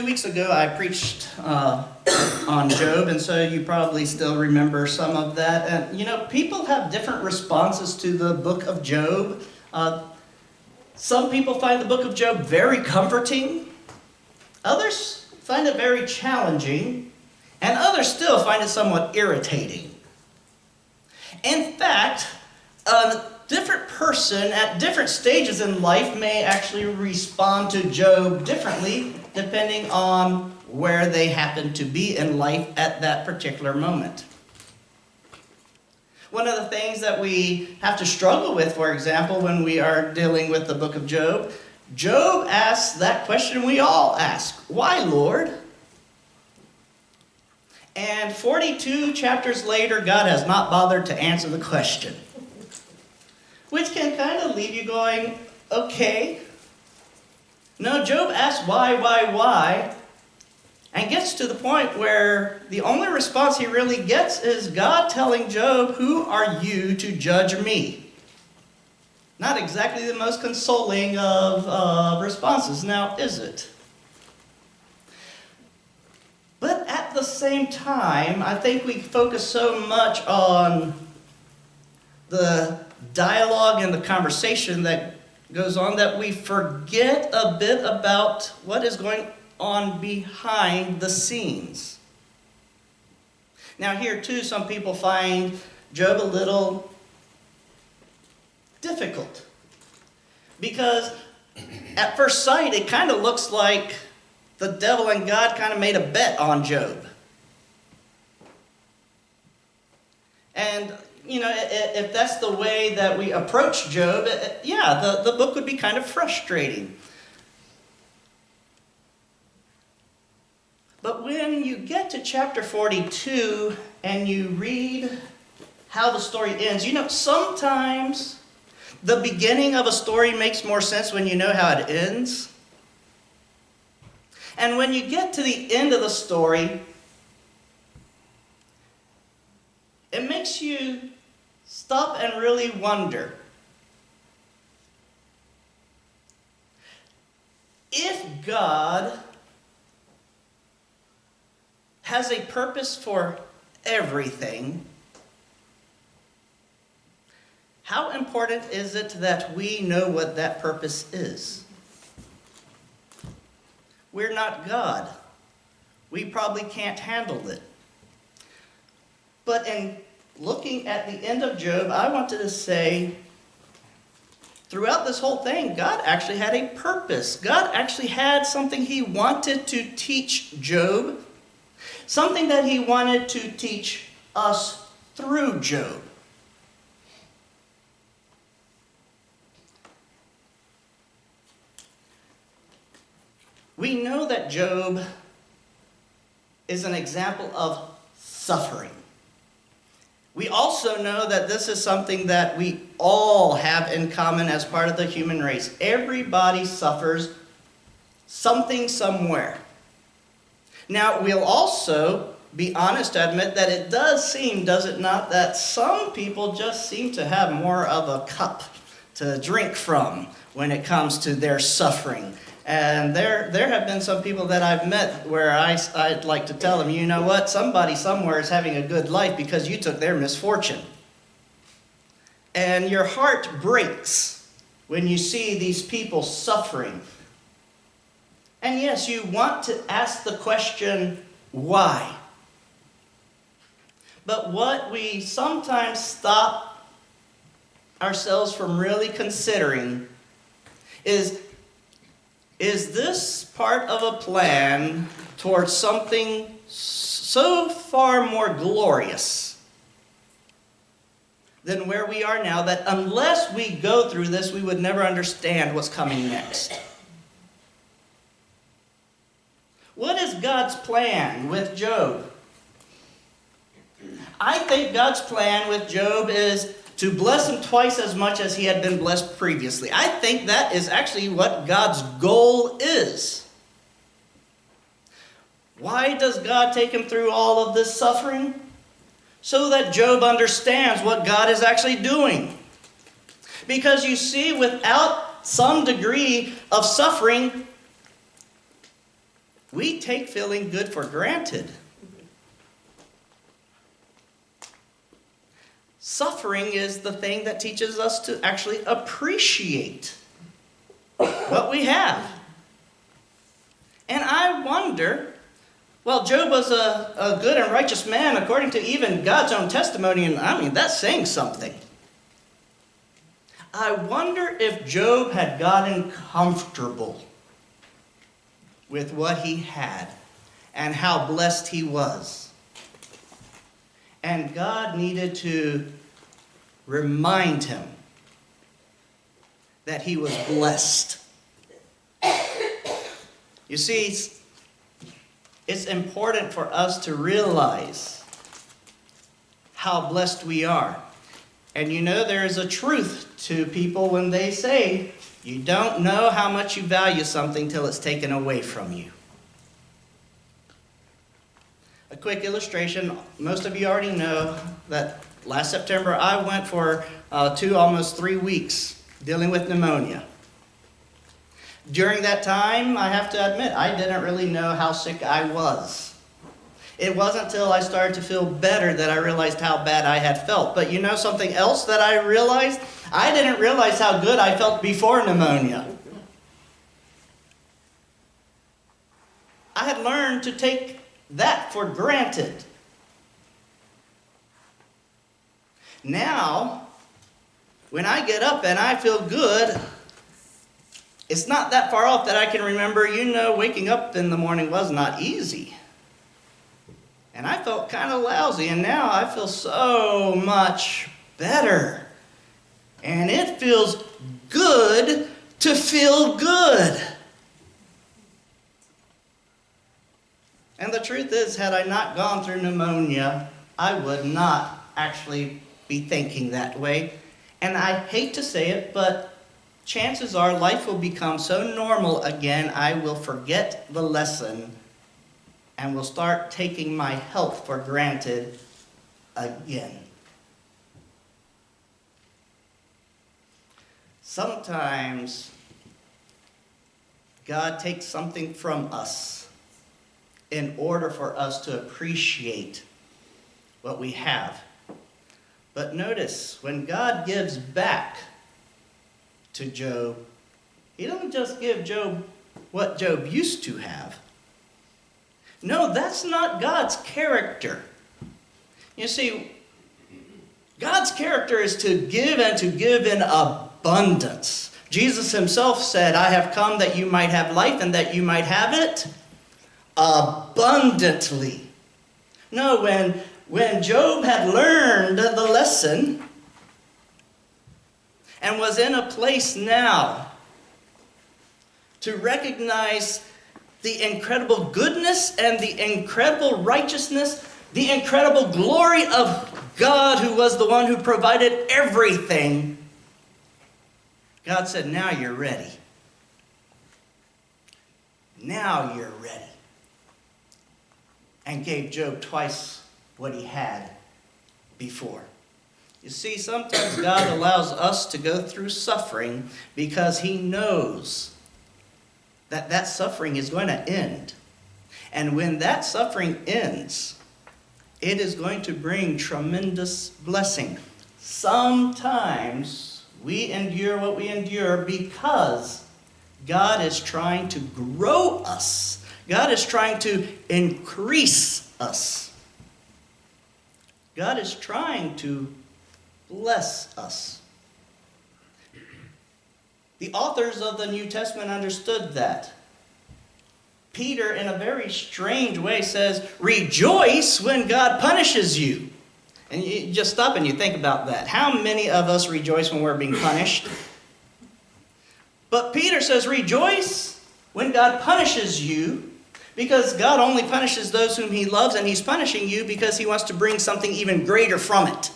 2 weeks ago, I preached on Job, and so you probably still remember some of that. And, people have different responses to the book of Job. Some people find the book of Job very comforting. Others find it very challenging. And others still find it somewhat irritating. In fact, a different person at different stages in life may actually respond to Job differently, depending on where they happen to be in life at that particular moment. One of the things that we have to struggle with, for example, when we are dealing with the book of Job, Job asks that question we all ask: why, Lord? And 42 chapters later, God has not bothered to answer the question. Which can kind of leave you going, okay. No, Job asks why, and gets to the point where the only response he really gets is God telling Job, who are you to judge me? Not exactly the most consoling of responses, now is it? But at the same time, I think we focus so much on the dialogue and the conversation that goes on that we forget a bit about what is going on behind the scenes. Now here too, some people find Job a little difficult, because at first sight it kind of looks like the devil and God kind of made a bet on Job. And if that's the way that we approach Job, the book would be kind of frustrating. But when you get to chapter 42 and you read how the story ends, sometimes the beginning of a story makes more sense when you know how it ends. And when you get to the end of the story, it makes you stop and really wonder. If God has a purpose for everything, how important is it that we know what that purpose is? We're not God. We probably can't handle it. But in looking at the end of Job, I wanted to say, throughout this whole thing, God actually had a purpose. God actually had something he wanted to teach Job, something that he wanted to teach us through Job. We know that Job is an example of suffering. We also know that this is something that we all have in common as part of the human race. Everybody suffers something somewhere. Now, we'll also be honest to admit that it does seem, does it not, that some people just seem to have more of a cup to drink from when it comes to their suffering. And there have been some people that I've met where I'd like to tell them, you know what, somebody somewhere is having a good life because you took their misfortune. And your heart breaks when you see these people suffering. And yes, you want to ask the question, why? But what we sometimes stop ourselves from really considering is this part of a plan towards something so far more glorious than where we are now, that unless we go through this, we would never understand what's coming next? What is God's plan with Job? I think God's plan with Job is to bless him twice as much as he had been blessed previously. I think that is actually what God's goal is. Why does God take him through all of this suffering? So that Job understands what God is actually doing. Because you see, without some degree of suffering, we take feeling good for granted. Suffering is the thing that teaches us to actually appreciate what we have. And I wonder, well, Job was a good and righteous man according to even God's own testimony, and I mean, that's saying something. I wonder if Job had gotten comfortable with what he had and how blessed he was. And God needed to remind him that he was blessed. You see, it's important for us to realize how blessed we are. And you know, there is a truth to people when they say, you don't know how much you value something till it's taken away from you. A quick illustration, most of you already know that last September I went for almost 3 weeks dealing with pneumonia. During that time, I have to admit, I didn't really know how sick I was. It wasn't until I started to feel better that I realized how bad I had felt. But you know something else that I realized? I didn't realize how good I felt before pneumonia. I had learned to take that for granted. Now, when I get up and I feel good, it's not that far off that I can remember, waking up in the morning was not easy. And I felt kind of lousy, and now I feel so much better. And it feels good to feel good. And the truth is, had I not gone through pneumonia, I would not actually be thinking that way. And I hate to say it, but chances are life will become so normal again, I will forget the lesson and will start taking my health for granted again. Sometimes God takes something from us in order for us to appreciate what we have. But notice, when God gives back to Job, he doesn't just give Job what Job used to have. No, that's not God's character. You see, God's character is to give and to give in abundance. Jesus himself said, I have come that you might have life and that you might have it abundantly. No, when Job had learned the lesson and was in a place now to recognize the incredible goodness and the incredible righteousness, the incredible glory of God, who was the one who provided everything, God said, now you're ready. Now you're ready. And gave Job twice what he had before. You see, sometimes God allows us to go through suffering because he knows that that suffering is going to end. And when that suffering ends, it is going to bring tremendous blessing. Sometimes we endure what we endure because God is trying to grow us. God is trying to increase us. God is trying to bless us. The authors of the New Testament understood that. Peter, in a very strange way, says, rejoice when God punishes you. And you just stop and you think about that. How many of us rejoice when we're being punished? But Peter says, rejoice when God punishes you, because God only punishes those whom he loves, and he's punishing you because he wants to bring something even greater from it.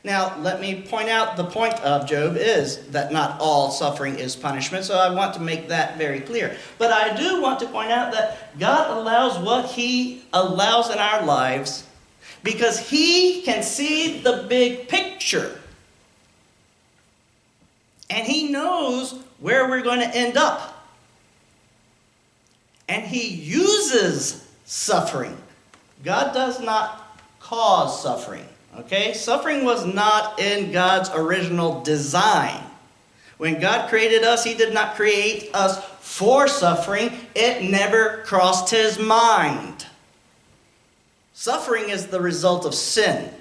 Now, let me point out the point of Job is that not all suffering is punishment, so I want to make that very clear. But I do want to point out that God allows what he allows in our lives because he can see the big picture. And he knows where we're going to end up. And he uses suffering. God does not cause suffering. Okay? Suffering was not in God's original design. When God created us, he did not create us for suffering. It never crossed his mind. Suffering is the result of sin,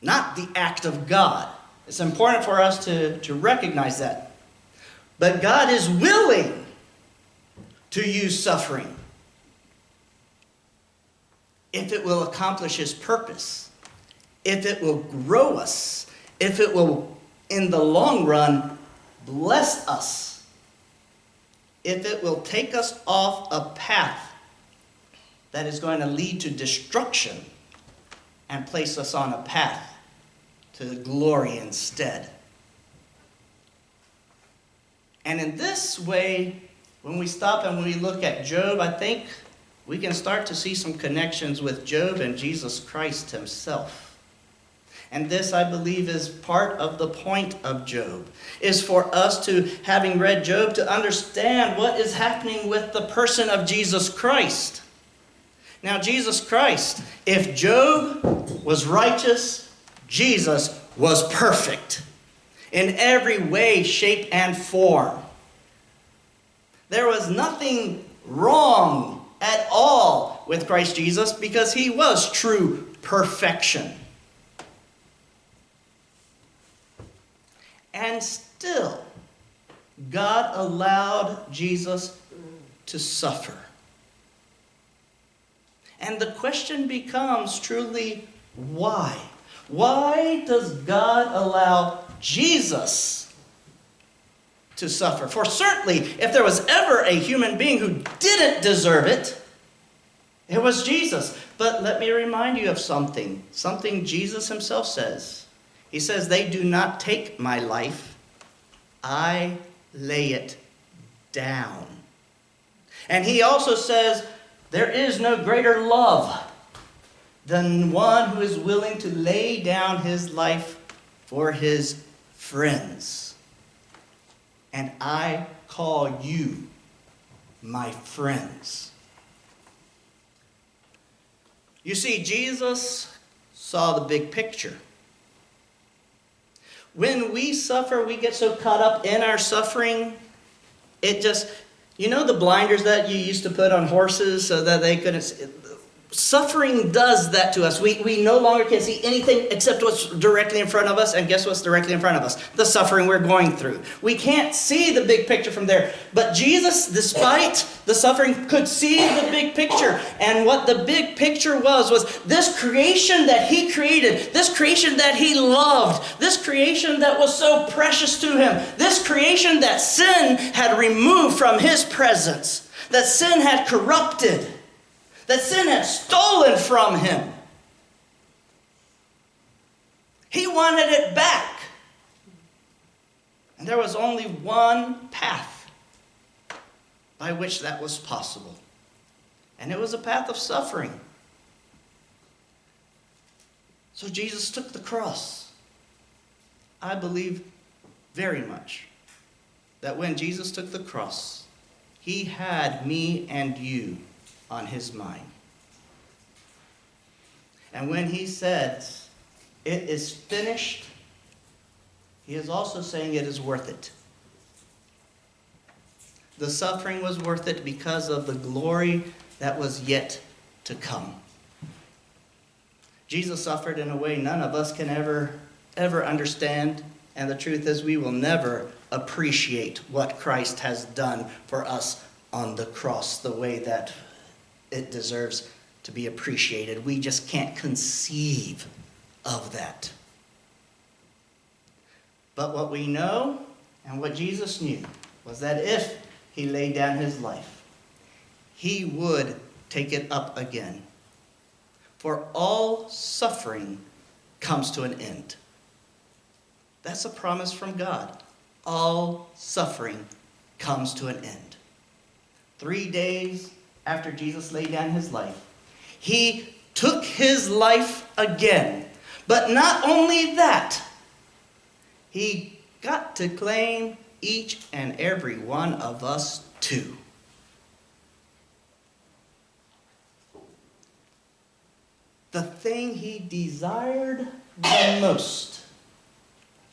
not the act of God. It's important for us to recognize that. But God is willing to use suffering if it will accomplish his purpose, if it will grow us, if it will, in the long run, bless us, if it will take us off a path that is going to lead to destruction and place us on a path to glory instead. And in this way, when we stop and we look at Job, I think we can start to see some connections with Job and Jesus Christ himself. And this, I believe, is part of the point of Job, is for us to, having read Job, to understand what is happening with the person of Jesus Christ. Now, Jesus Christ, if Job was righteous, Jesus was perfect in every way, shape, and form. There was nothing wrong at all with Christ Jesus because he was true perfection. And still, God allowed Jesus to suffer. And the question becomes truly, why? Why does God allow Jesus to suffer? For certainly, if there was ever a human being who didn't deserve it, it was Jesus. But let me remind you of something Jesus himself says. He says, "They do not take my life, I lay it down." And he also says, there is no greater love than one who is willing to lay down his life for his friends. And I call you my friends. You see, Jesus saw the big picture. When we suffer, we get so caught up in our suffering, it just, you know the blinders that you used to put on horses so that they couldn't see? Suffering does that to us. We no longer can see anything except what's directly in front of us. And guess what's directly in front of us? The suffering we're going through. We can't see the big picture from there. But Jesus, despite the suffering, could see the big picture. And what the big picture was this creation that he created, this creation that he loved, this creation that was so precious to him, this creation that sin had removed from his presence, that sin had corrupted, that sin had stolen from him. He wanted it back. And there was only one path by which that was possible. And it was a path of suffering. So Jesus took the cross. I believe very much that when Jesus took the cross, he had me and you on his mind. And when he said, "It is finished," he is also saying it is worth it. The suffering was worth it because of the glory that was yet to come. Jesus suffered in a way none of us can ever understand. And the truth is, we will never appreciate what Christ has done for us on the cross the way that it deserves to be appreciated. We just can't conceive of that. But what we know and what Jesus knew was that if he laid down his life, he would take it up again. For all suffering comes to an end. That's a promise from God. All suffering comes to an end. 3 days after Jesus laid down his life, he took his life again. But not only that, he got to claim each and every one of us too. the thing he desired the most,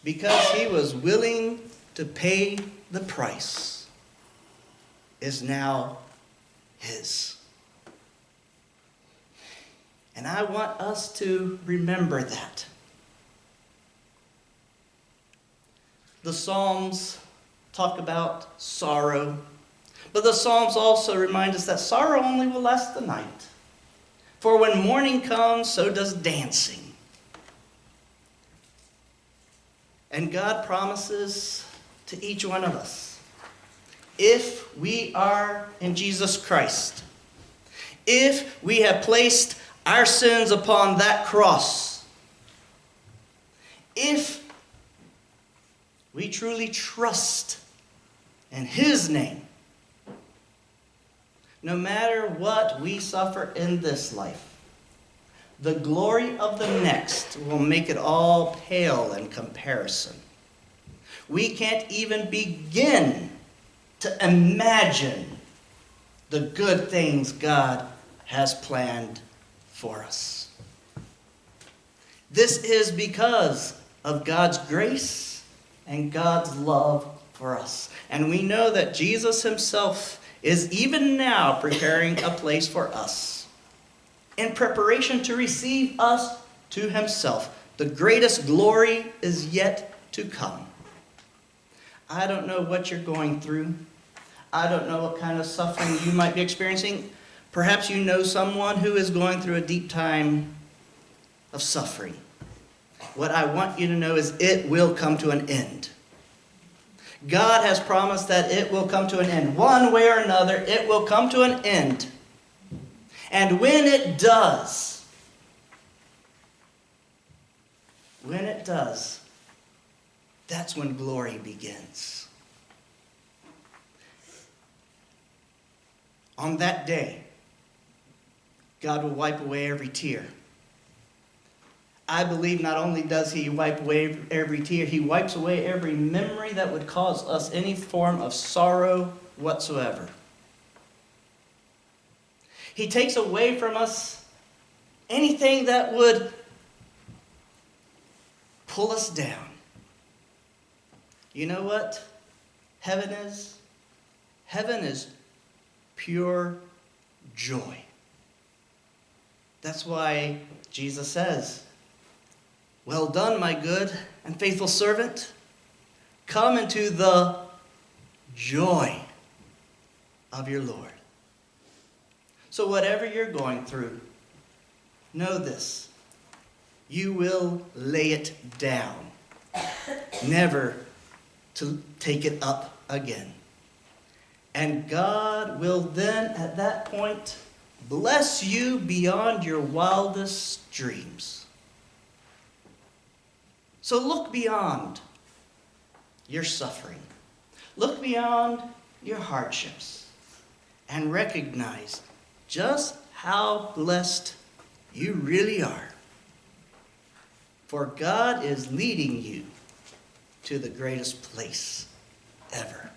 because he was willing to pay the price, is now his. And I want us to remember that. The Psalms talk about sorrow, but the Psalms also remind us that sorrow only will last the night. For when morning comes, so does dancing. And God promises to each one of us, if we are in Jesus Christ, if we have placed our sins upon that cross, if we truly trust in his name, no matter what we suffer in this life, the glory of the next will make it all pale in comparison. We can't even begin to imagine the good things God has planned for us. This is because of God's grace and God's love for us. And we know that Jesus himself is even now preparing a place for us in preparation to receive us to himself. The greatest glory is yet to come. I don't know what you're going through. I don't know what kind of suffering you might be experiencing. Perhaps you know someone who is going through a deep time of suffering. What I want you to know is it will come to an end. God has promised that it will come to an end. One way or another, it will come to an end. And when it does, that's when glory begins. On that day, God will wipe away every tear. I believe not only does he wipe away every tear, he wipes away every memory that would cause us any form of sorrow whatsoever. He takes away from us anything that would pull us down. You know what heaven is? Heaven is pure joy. That's why Jesus says, "Well done, my good and faithful servant. Come into the joy of your Lord." So whatever you're going through, know this: you will lay it down, never to take it up again. And God will then, at that point, bless you beyond your wildest dreams. So look beyond your suffering. Look beyond your hardships and recognize just how blessed you really are. For God is leading you to the greatest place ever.